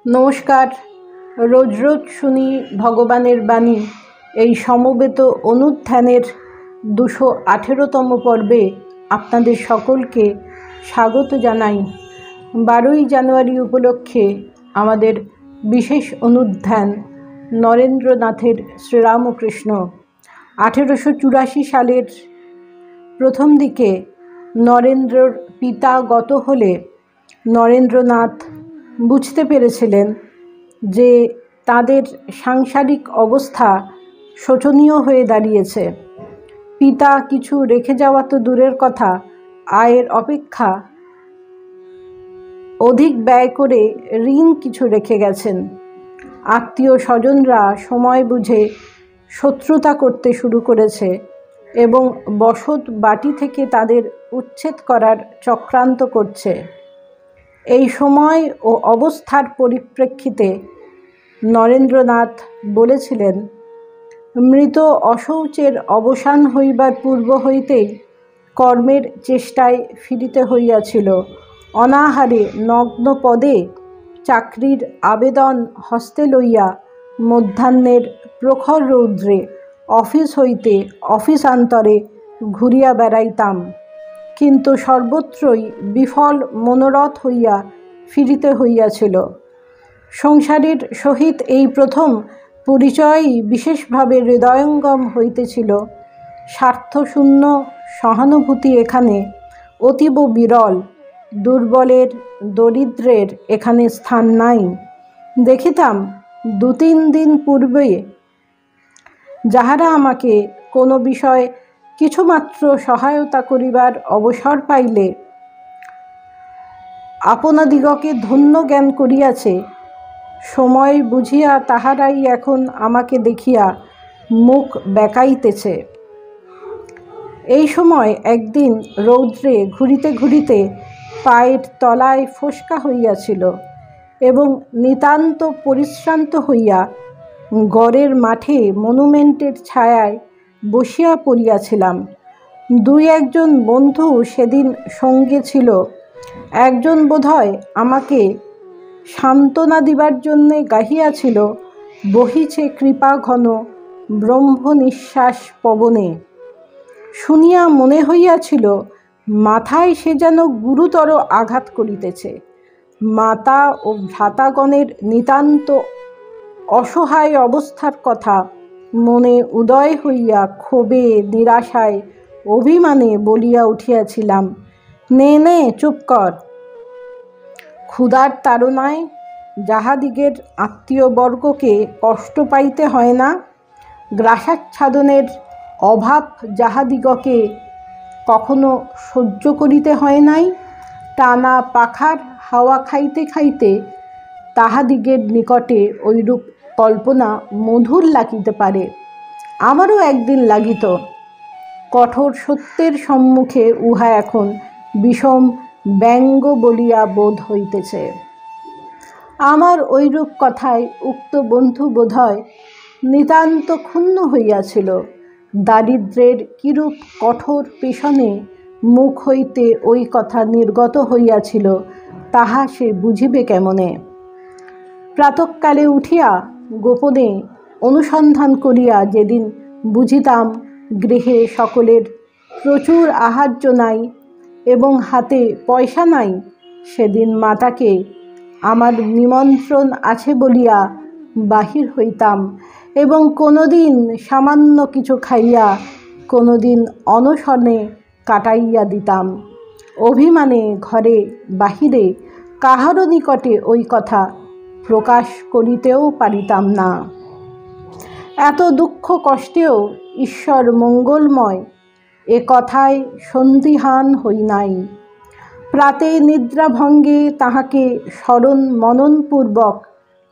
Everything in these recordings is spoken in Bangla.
নমস্কার। রোজ রোজ শুনি ভগবানের বাণী। এই সমবেত অনুধ্যানের 218তম পর্বে আপনাদের সকলকে স্বাগত জানাই। 12ই জানুয়ারি উপলক্ষে আমাদের বিশেষ অনুধ্যান নরেন্দ্রনাথের শ্রীরামকৃষ্ণ। 1884 সালের প্রথম দিকে নরেন্দ্রর পিতা গত হলে নরেন্দ্রনাথ বুঝতে পেরেছিলেন যে তাদের সাংসারিক অবস্থা শোচনীয় হয়ে দাঁড়িয়েছে। পিতা কিছু রেখে যাওয়া তো দূরের কথা, আয়ের অপেক্ষা অধিক ব্যয় করে ঋণ কিছু রেখে গেছেন। আত্মীয় স্বজনরা সময় বুঝে শত্রুতা করতে শুরু করেছে এবং বসত বাটি থেকে তাদের উচ্ছেদ করার চক্রান্ত করছে। এই সময় ও অবস্থার পরিপ্রেক্ষিতে নরেন্দ্রনাথ বলেছিলেন, মৃত অশৌচের অবসান হইবার পূর্ব হইতেই কর্মের চেষ্টায় ফিরিতে হইয়াছিল। অনাহারে নগ্ন পদে চাকরির আবেদন হস্তে লইয়া মধ্যাহ্নের প্রখর রৌদ্রে অফিস হইতে অফিসান্তরে ঘুরিয়া বেড়াইতাম, কিন্তু সর্বত্রই বিফল মনোরথ হইয়া ফিরিতে হইয়াছিল। সংসারের সহিত এই প্রথম পরিচয়ই বিশেষভাবে হৃদয়ঙ্গম হইতেছিল। স্বার্থশূন্য সহানুভূতি এখানে অতীব বিরল। দুর্বলের দরিদ্রের এখানে স্থান নাই। দেখিতাম 2-3 দিন পূর্বে যাহারা আমাকে কোনো বিষয়ে কিছুমাত্র সহায়তা করিবার অবসর পাইলে আপনাদিগকে ধন্য জ্ঞান করিয়াছে, সময় বুঝিয়া তাহারাই এখন আমাকে দেখিয়া মুখ বেঁকাইতেছে। এই সময় একদিন রৌদ্রে ঘুরিতে ঘুরিতে পায়ের তলায় ফোস্কা হইয়াছিল এবং নিতান্ত পরিশ্রান্ত হইয়া গড়ের মাঠে মনুমেন্টের ছায়ায় বসিয়া পড়িয়াছিলাম। 2-1 বন্ধু সেদিন সঙ্গে ছিল। একজন বোধহয় আমাকে সান্ত্বনা দিবার জন্যে গাহিয়াছিল, বহিছে কৃপা ঘন ব্রহ্ম নিঃশ্বাস পবনে। শুনিয়া মনে হইয়াছিল মাথায় সে যেন গুরুতর আঘাত করিতেছে। মাতা ও ভ্রাতাগণের নিতান্ত অসহায় অবস্থার কথা মনে উদয় হইয়া ক্ষোভে, নিরাশায়, অভিমানে বলিয়া উঠিয়াছিলাম, নে নে চুপ কর। ক্ষুধার তাড়নায় যাহাদিগের আত্মীয়বর্গকে কষ্ট পাইতে হয় না, গ্রাসাচ্ছাদনের অভাব যাহাদিগকে কখনো সহ্য করিতে হয় নাই, টানা পাখার হাওয়া খাইতে খাইতে তাহাদিগের নিকটে ঐরূপ কল্পনা মধুর লাগিতে পারে। আমারও একদিন লাগিত। কঠোর সত্যের সম্মুখে উহা এখন বিষম ব্যঙ্গ বলিয়া বোধ হইতেছে। আমার ঐরূপ কথায় উক্ত বন্ধু বোধহয় নিতান্ত ক্ষুণ্ণ হইয়াছিল। দারিদ্র্যের কিরূপ কঠোর পেশনে মুখ হইতে ওই কথা নির্গত হইয়াছিল তাহা সে বুঝিবে কেমনে। প্রাতঃকালে উঠিয়া গোপনে অনুসন্ধান করিয়া যেদিন বুঝিতাম গৃহে সকলের প্রচুর আহার্য নাই এবং হাতে পয়সা নাই, সেদিন মাতাকে আমার নিমন্ত্রণ আছে বলিয়া বাহির হইতাম এবং কোনোদিন সামান্য কিছু খাইয়া কোনোদিন অনশনে কাটাইয়া দিতাম। অভিমানে ঘরে বাহিরে কাহারও নিকটে ওই কথা প্রকাশ করিতেও পারিতাম না। এত দুঃখ কষ্টেও ঈশ্বর মঙ্গলময় এ কথায় সন্দিহান হই নাই। প্রাতে নিদ্রাভঙ্গে তাহাকে স্মরণ মননপূর্বক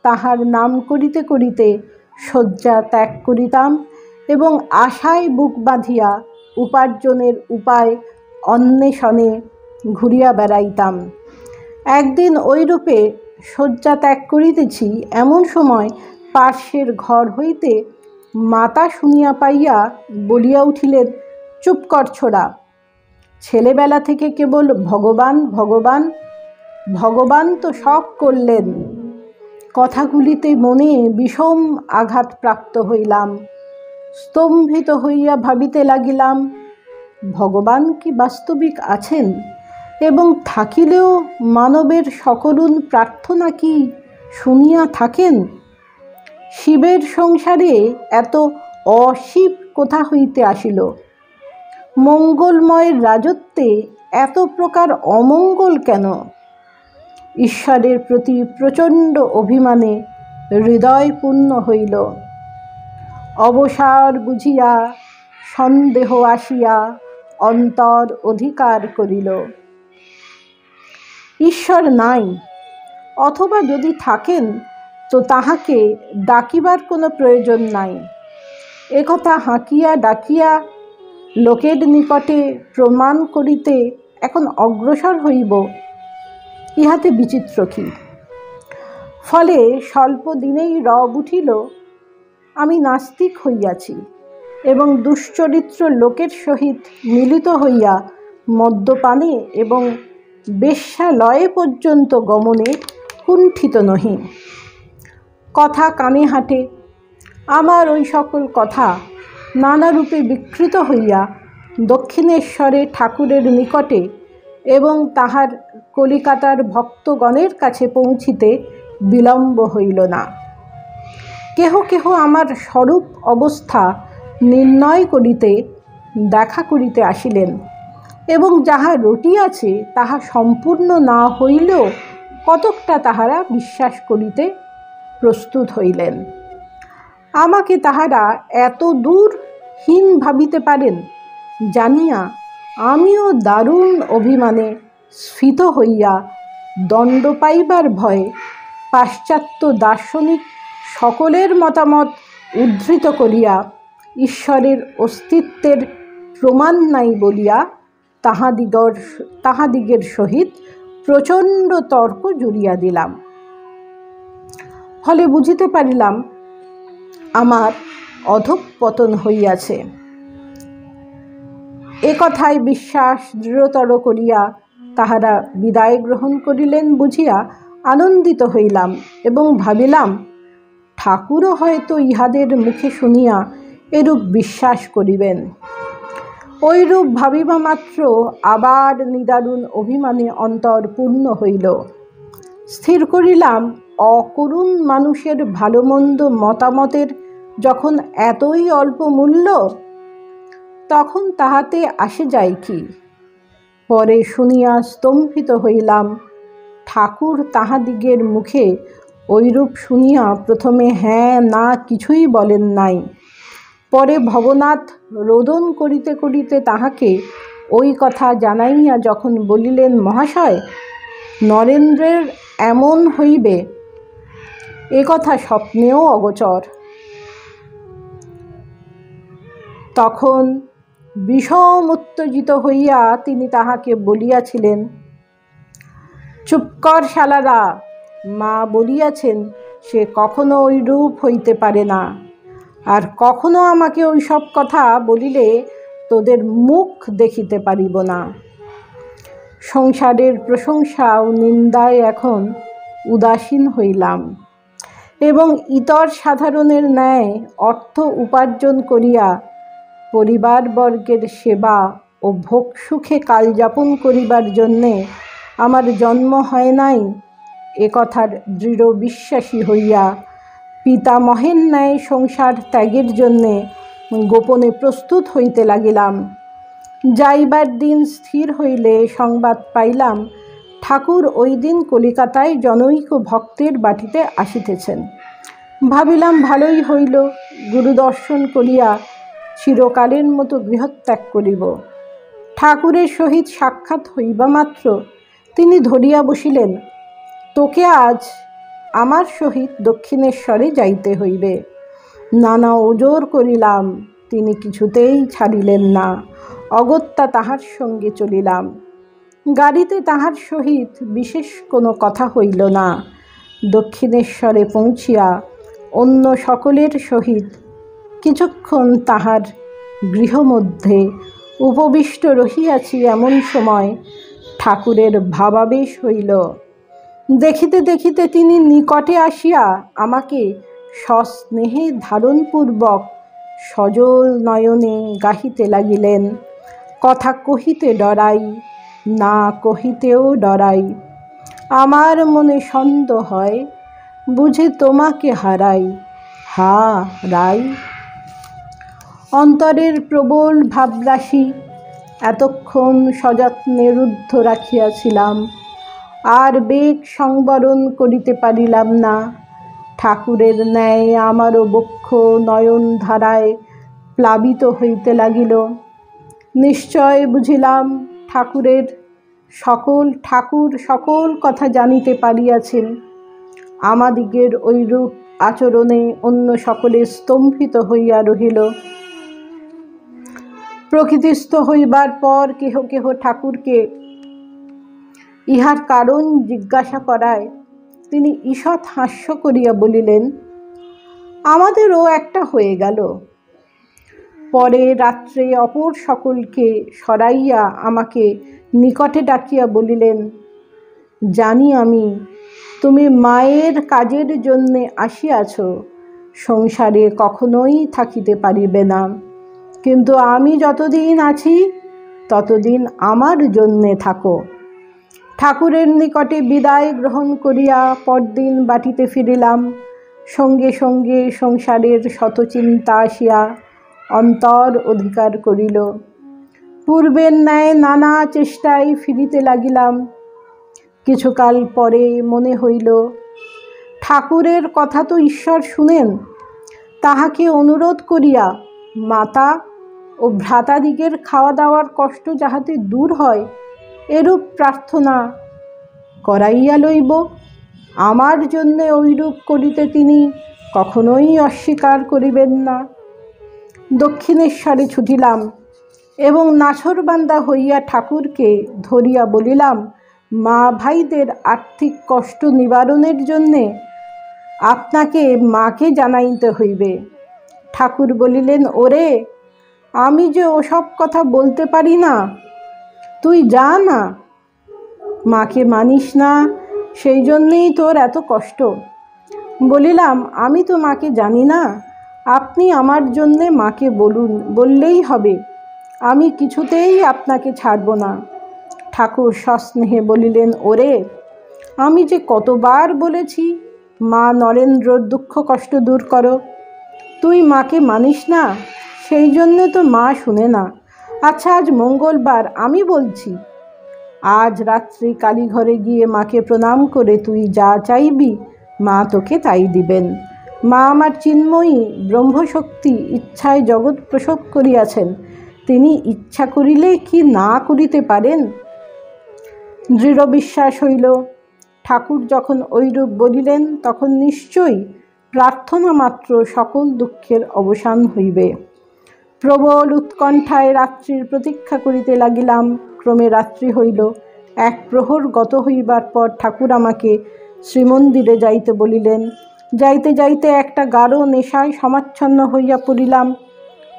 তাহার নাম করিতে করিতে শয্যা ত্যাগ করিতাম এবং আশায় বুক বাঁধিয়া উপার্জনের উপায় অন্বেষণে ঘুরিয়া বেড়াইতাম। একদিন ঐরূপে শয্যা ত্যাগ করিতেছি, এমন সময় পার্শ্বের ঘর হইতে মাতা শুনিয়া পাইয়া বলিয়া উঠিলেন, চুপ কর ছোড়া, ছেলেবেলা থেকে কেবল ভগবান ভগবান, ভগবান তো সব করলেন। কথাগুলিতে মনে বিষম আঘাতপ্রাপ্ত হইলাম। স্তম্ভিত হইয়া ভাবিতে লাগিলাম, ভগবান কি বাস্তবিক আছেন, এবং থাকিলেও মানবের সকরুণ প্রার্থনা কি শুনিয়া থাকেন? শিবের সংসারে এত অশিব কোথা হইতে আসিল? মঙ্গলময়ের রাজত্বে এত প্রকার অমঙ্গল কেন? ঈশ্বরের প্রতি প্রচণ্ড অভিমানে হৃদয় পূর্ণ হইল। অবসার বুঝিয়া সন্দেহ আসিয়া অন্তর অধিকার করিল। ঈশ্বর নাই, অথবা যদি থাকেন তো তাহাকে ডাকিবার কোনো প্রয়োজন নাই। একথা হাঁকিয়া ডাকিয়া লোকের নিকটে প্রমাণ করিতে এখন অগ্রসর হইব, ইহাতে বিচিত্র কি? ফলে স্বল্প দিনেই রব উঠিল, আমি নাস্তিক হইয়াছি এবং দুশ্চরিত্র লোকের সহিত মিলিত হইয়া মদ্যপানে এবং বেশ্যালয়ে পর্যন্ত গমনে কুণ্ঠিত নহি। কথা কানে হাঁটে। আমার ওই সকল কথা নানারূপে বিকৃত হইয়া দক্ষিণেশ্বরে ঠাকুরের নিকটে এবং তাহার কলিকাতার ভক্তগণের কাছে পৌঁছিতে বিলম্ব হইল না। কেহ কেহ আমার স্বরূপ অবস্থা নির্ণয় করিতে দেখা করিতে আসিলেন এবং যাহা রটিয়াছে তাহা সম্পূর্ণ না হইলেও কতকটা তাহারা বিশ্বাস করিতে প্রস্তুত হইলেন। আমাকে তাহারা এত দূর হীন ভাবিতে পারেন জানিয়া আমিও দারুণ অভিমানে স্ফীত হইয়া দণ্ড পাইবার ভয়ে পাশ্চাত্য দার্শনিক সকলের মতামত উদ্ধৃত করিয়া ঈশ্বরের অস্তিত্বের প্রমাণ নাই বলিয়া তাহাদিগের সহিত প্রচণ্ড তর্ক জুড়িয়া দিলাম। ফলে বুঝিতে পারিলাম আমার অধঃপতন হইয়াছে। এ কথায় বিশ্বাস দৃঢ়তর করিয়া তাহারা বিদায় গ্রহণ করিলেন বুঝিয়া আনন্দিত হইলাম এবং ভাবিলাম, ঠাকুরও হয়তো ইহাদের মুখে শুনিয়া এরূপ বিশ্বাস করিবেন। ঐরূপ ভাবিবা মাত্র আবার নিদারুণ অভিমানে অন্তর পূর্ণ হইল। স্থির করিলাম, অকরুণ মানুষের ভালো মন্দ মতামতের যখন এতই অল্প মূল্য, তখন তাহাতে আসে যায় কি? পরে শুনিয়া স্তম্ভিত হইলাম। ঠাকুর তাহাদিগের মুখে ঐরূপ শুনিয়া প্রথমে হ্যাঁ না কিছুই বলেন নাই। পরে ভবনাথ রোদন করিতে করিতে তাহাকে ওই কথা জানাইয়া যখন বলিলেন, মহাশয়, নরেন্দ্রের এমন হইবে এ কথা স্বপ্নেও অগোচর। তখন বিষম উত্তেজিত হইয়া তিনি তাহাকে বলিয়াছিলেন, চুপ কর শালারা, মা বলিয়াছেন সে কখনো ওই রূপ হইতে পারে না, আর কখনো আমাকে ওই সব কথা বলিলে তোদের মুখ দেখিতে পারিব না। সংসারের প্রশংসা ও নিন্দায় এখন উদাসীন হইলাম এবং ইতর সাধারণের ন্যায় অর্থ উপার্জন করিয়া পরিবারবর্গের সেবা ও ভোগ সুখে কালযাপন করিবার জন্যে আমার জন্ম হয় নাই এ কথার দৃঢ় বিশ্বাসী হইয়া পিতামহের ন্যায় সংসার ত্যাগের জন্যে গোপনে প্রস্তুত হইতে লাগিলাম। যাইবার দিন স্থির হইলে সংবাদ পাইলাম ঠাকুর ওই দিন কলিকাতায় জনৈক ভক্তের বাটিতে আসিতেছেন। ভাবিলাম ভালোই হইল, গুরুদর্শন করিয়া চিরকালের মতো গৃহত্যাগ করিব। ঠাকুরের সহিত সাক্ষাৎ হইবা মাত্র তিনি ধরিয়া বসিলেন, তোকে আজ আমার সহিত দক্ষিণেশ্বরে যাইতে হইবে। নানা ওজর করিলাম, তিনি কিছুতেই ছাড়িলেন না। অগত্যা তাহার সঙ্গে চলিলাম। গাড়িতে তাহার সহিত বিশেষ কোনো কথা হইল না। দক্ষিণেশ্বরে পৌঁছিয়া অন্য সকলের সহিত কিছুক্ষণ তাহার গৃহমধ্যে উপবিষ্ট রহিয়াছি। এমন সময় ঠাকুরের ভাবাবেশ হইল। দেখিতে দেখিতে তিনি নিকটে আসিয়া আমাকে সস্নেহে ধারণপূর্বক সজল নয়নে গাহিতে লাগিলেন, কথা কহিতে ডরাই, না কহিতেও ডরাই। আমার মনে সন্দেহ হয়, বুঝি তোমাকে হারাই, হা রাই। অন্তরের প্রবল ভাবরাশি এতক্ষণ সযত্নে রুদ্ধ রাখিয়াছিলাম, আর বেগ সংবরণ করিতে পারিলাম না। ঠাকুরের ন্যায় আমারও বক্ষ নয়ন ধারায় প্লাবিত হইতে লাগিল। নিশ্চয় বুঝিলাম ঠাকুর সকল কথা জানিতে পারিয়াছেন। আমাদিগের ঐরূপ আচরণে অন্য সকলে স্তম্ভিত হইয়া রহিল। প্রকৃতিস্থ হইবার পর কেহ কেহ ঠাকুরকে ইহার কারণ জিজ্ঞাসা করায় তিনি ঈষৎ হাস্য করিয়া বলিলেন, আমাদেরও একটা হয়ে গেল। পরে রাত্রে অপর সকলকে সরাইয়া আমাকে নিকটে ডাকিয়া বলিলেন, জানি আমি তুমি মায়ের কাজের জন্যে আসিয়াছ, সংসারে কখনোই থাকিতে পারিবে না, কিন্তু আমি যতদিন আছি ততদিন আমার জন্যে থাকো। ঠাকুরের নিকটে বিদায় গ্রহণ করিয়া পরদিন বাটিতে ফিরিলাম। সঙ্গে সঙ্গে সংসারের শত চিন্তা আসিয়া অন্তর অধিকার করিল। পূর্বের ন্যায় নানা চেষ্টায় ফিরিতে লাগিলাম। কিছুকাল পরে মনে হইল, ঠাকুরের কথা তো ঈশ্বর শুনেন, তাহাকে অনুরোধ করিয়া মাতা ও ভ্রাতাদিগের খাওয়া দাওয়ার কষ্ট যাহাতে দূর হয় এরূপ প্রার্থনা করাইয়া লইব। আমার জন্যে ঐরূপ করিতে তিনি কখনোই অস্বীকার করিবেন না। দক্ষিণেশ্বরে ছুটিলাম এবং নাছোড়বান্দা হইয়া ঠাকুরকে ধরিয়া বলিলাম, মা ভাইদের আর্থিক কষ্ট নিবারণের জন্যে আপনাকে মাকে জানাইতে হইবে। ঠাকুর বলিলেন, ওরে, আমি যে ওসব কথা বলতে পারি না, তুই যা না। মাকে মানিস না, সেই জন্যেই তোর এত কষ্ট। বলিলাম, আমি তো মাকে জানি না, আপনি আমার জন্যে মাকে বলুন, বললেই হবে, আমি কিছুতেই আপনাকে ছাড়ব না। ঠাকুর সস্নেহে বলিলেন, ওরে, আমি যে কতবার বলেছি মা নরেন্দ্রর দুঃখ কষ্ট দূর করো, তুই মাকে মানিস না, সেই জন্যে তো মা শুনে না। আচ্ছা, আজ মঙ্গলবার, আমি বলছি, আজ রাত্রি কালীঘরে গিয়ে মাকে প্রণাম করে তুই যা চাইবি মা তোকে তাই দিবেন। মা আমার চিন্ময়ী ব্রহ্মশক্তি ইচ্ছায় জগৎ প্রসব করিয়াছেন, তিনি ইচ্ছা করিলে কি না করিতে পারেন? দৃঢ় বিশ্বাস হইল, ঠাকুর যখন ঐরূপ বলিলেন তখন নিশ্চয়ই প্রার্থনা মাত্র সকল দুঃখের অবসান হইবে। প্রবল উৎকণ্ঠায় রাত্রির প্রতীক্ষা করিতে লাগিলাম। ক্রমে রাত্রি হইল। এক প্রহর গত হইবার পর ঠাকুর আমাকে শ্রীমন্দিরে যাইতে বলিলেন। যাইতে যাইতে একটা গাঢ় নেশায় সমাচ্ছন্ন হইয়া পড়িলাম।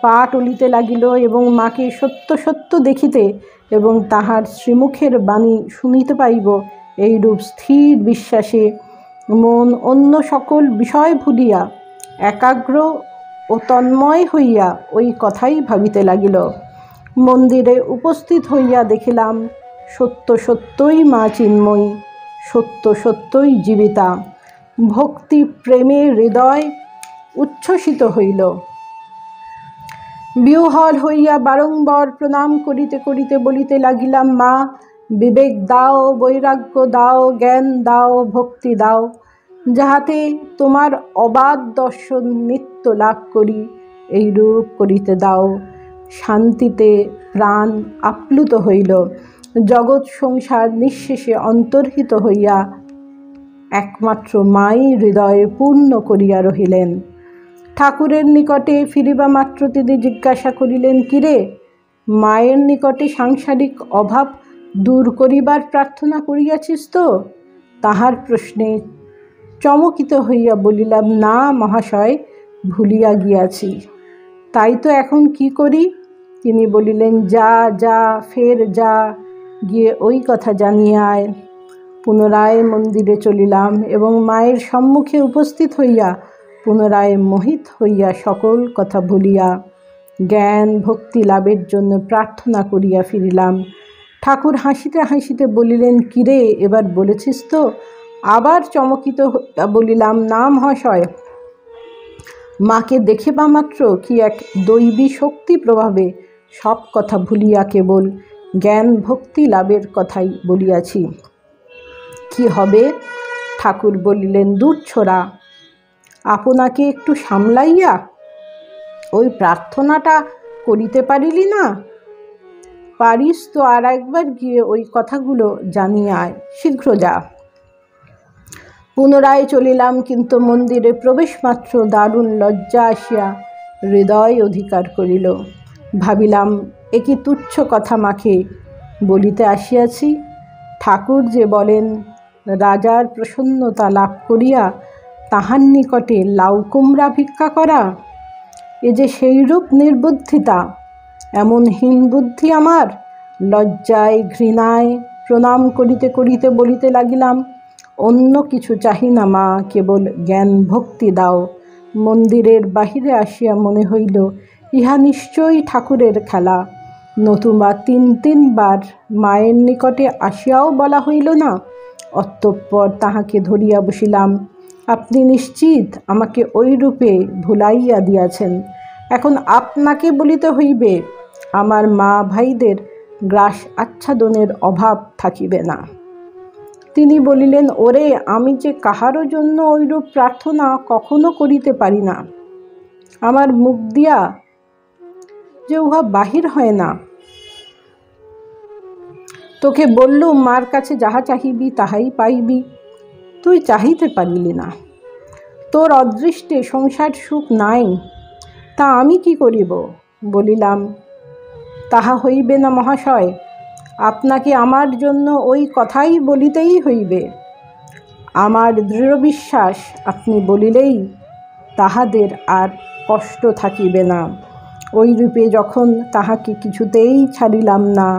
পা টলিতে লাগিল এবং মাকে সত্য সত্য দেখিতে এবং তাহার শ্রীমুখের বাণী শুনিতে পাইব এইরূপ স্থির বিশ্বাসে মন অন্য সকল বিষয় ভুলিয়া একাগ্র ও তন্ময় হইয়া ওই কথাই ভাবিতে লাগিল। মন্দিরে উপস্থিত হইয়া দেখিলাম সত্য সত্যই মা চিন্ময়ী, সত্য সত্যই জীবিতা। ভক্তি প্রেমে হৃদয় উচ্ছ্বসিত হইল। বিহ্বল হইয়া বারংবার প্রণাম করিতে করিতে বলিতে লাগিলাম, মা, বিবেক দাও, বৈরাগ্য দাও, জ্ঞান দাও, ভক্তি দাও, যাহাতে তোমার অবাধ দর্শন নিত্য লাভ করি, এইরূপ করিতে দাও। শান্তিতে প্রাণ আপ্লুত হইল। জগৎ সংসার নিঃশেষে অন্তর্হিত হইয়া একমাত্র মাই হৃদয়ে পূর্ণ করিয়া রহিলেন। ঠাকুরের নিকটে ফিরিবা মাত্র তিনি জিজ্ঞাসা করিলেন, কিরে, মায়ের নিকটে সাংসারিক অভাব দূর করিবার প্রার্থনা করিয়াছিস তো? তাহার প্রশ্নে চমকিত হইয়া বলিলাম, না মহাশয়, ভুলিয়া গিয়াছি। তাই তো এখন কি করি? তিনি বলিলেন, যা যা, ফের যা, গিয়ে ওই কথা জানিয়ে আয়। পুনরায় মন্দিরে চলিলাম এবং মায়ের সম্মুখে উপস্থিত হইয়া পুনরায় মোহিত হইয়া সকল কথা ভুলিয়া জ্ঞান ভক্তি লাভের জন্য প্রার্থনা করিয়া ফিরিলাম। ঠাকুর হাসিতে হাসিতে বলিলেন, কিরে, এবার বলেছিস তো? আবার চমকিত হইয়া বলিলাম, না মহাশয়, মাকে দেখিবা মাত্র কি এক দৈবী শক্তি প্রভাবে সব কথা ভুলিয়া কেবল জ্ঞান ভক্তি লাভের কথাই বলিয়াছি। কি হবে? ঠাকুর বলিলেন, দূর ছোড়া, আপনাকে একটু সামলাইয়া ওই প্রার্থনাটা করিতে পারিলি না? পারিস তো আর একবার গিয়ে ওই কথাগুলো জানিয়ে আয়, শীঘ্র যা। পুনরায় চলিলাম, কিন্তু মন্দিরে প্রবেশ মাত্র দারুণ লজ্জা আসিয়া হৃদয় অধিকার করিল। ভাবিলাম, এ কি তুচ্ছ কথা মাকে বলিতে আসিয়াছি। ঠাকুর যে বলেন রাজার প্রসন্নতা লাভ করিয়া তাহার নিকটে লাউ কুমড়া ভিক্ষা করা, এ যে সেইরূপ নির্বুদ্ধিতা। এমন হীন বুদ্ধি আমার। লজ্জায় ঘৃণায় প্রণাম করিতে করিতে বলিতে লাগিলাম, অন্য কিছু চাহি না মা, কেবল জ্ঞান ভক্তি দাও। মন্দিরের বাহিরে আসিয়া মনে হইল ইহা নিশ্চয়ই ঠাকুরের খেলা, নতুবা তিনবার মায়ের নিকটে আসিয়াও বলা হইল না। অতঃপর তাহাকে ধরিয়া বসিলাম, আপনি নিশ্চিত আমাকে ওই রূপে ভুলাইয়া দিয়াছেন, এখন আপনাকে বলিতে হইবে। আমার মা ভাইদের গ্রাস আচ্ছাদনের অভাব থাকিবে না। তিনি বলিলেন, ওরে, আমি যে কাহারও জন্য ওইরূপ প্রার্থনা কখনো করিতে পারি না। আমার মুখ দিয়া যে উহা বাহির হয় না। তোকে বললুম, মার কাছে যাহা চাহিবি তাহাই পাইবি, তুই চাহিতে পারিলি না। তোর অদৃষ্টে সংসার সুখ নাই, তা আমি কি করিব? বলিলাম, তাহা হইবে না মহাশয়, আপনাকে আমার জন্য ওই কথাই বলিতেই হইবে। আমার দৃঢ় বিশ্বাস, আপনি বলিলেই তাহাদের আর কষ্ট থাকিবে না। ওই রূপে যখন তাহাকে কিছুতেই ছাড়িলাম না,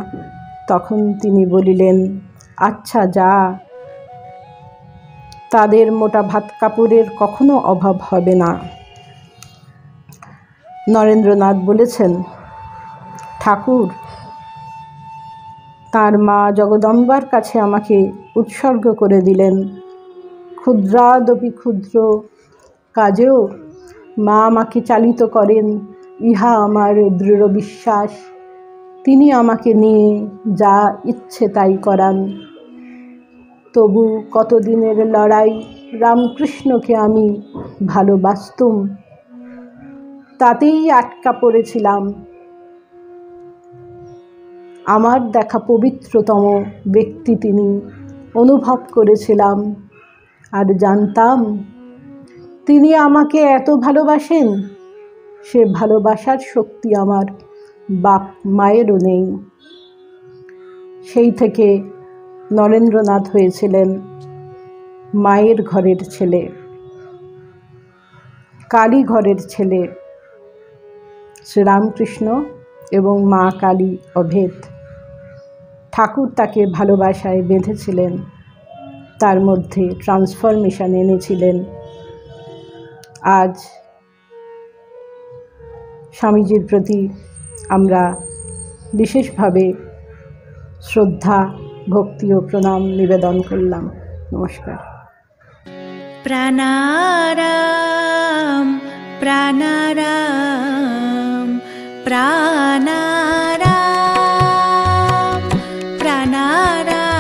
তখন তিনি বলিলেন, আচ্ছা যা, তাদের মোটা ভাত কাপড়ের কখনো অভাব হবে না। নরেন্দ্রনাথ বলেছেন, ঠাকুর তার মা জগদম্বার কাছে আমাকে উৎসর্গ করে দিলেন। ক্ষুদ্রাদপি ক্ষুদ্র কাজেও মা আমাকে চালিত করেন, ইহা আমার দৃঢ় বিশ্বাস। তিনি আমাকে নিয়ে যা ইচ্ছে তাই করান। তবু কতদিনের লড়াই, রামকৃষ্ণকে আমি ভালোবাসতুম, তাতেই আটকা পড়েছিলাম। আমার দেখা পবিত্রতম ব্যক্তি তিনি অনুভব করেছিলাম, আর জানতাম তিনি আমাকে এত ভালোবাসেন। সে ভালোবাসার শক্তি আমার বাপ মায়েরও নেই। সেই থেকে নরেন্দ্রনাথ হয়েছিলেন মায়ের ঘরের ছেলে, কালী ঘরের ছেলে। শ্রীরামকৃষ্ণ এবং মা কালী অভেদ। ঠাকুর তাকে ভালোবাসায় বেঁধেছিলেন, তার মধ্যে ট্রান্সফরমেশন এনেছিলেন। আজ স্বামীজির প্রতি আমরা বিশেষভাবে শ্রদ্ধা, ভক্তি ও প্রণাম নিবেদন করলাম। নমস্কার। প্রাণারাম প্রাণারাম প্রাণারাম প্রাণারাম।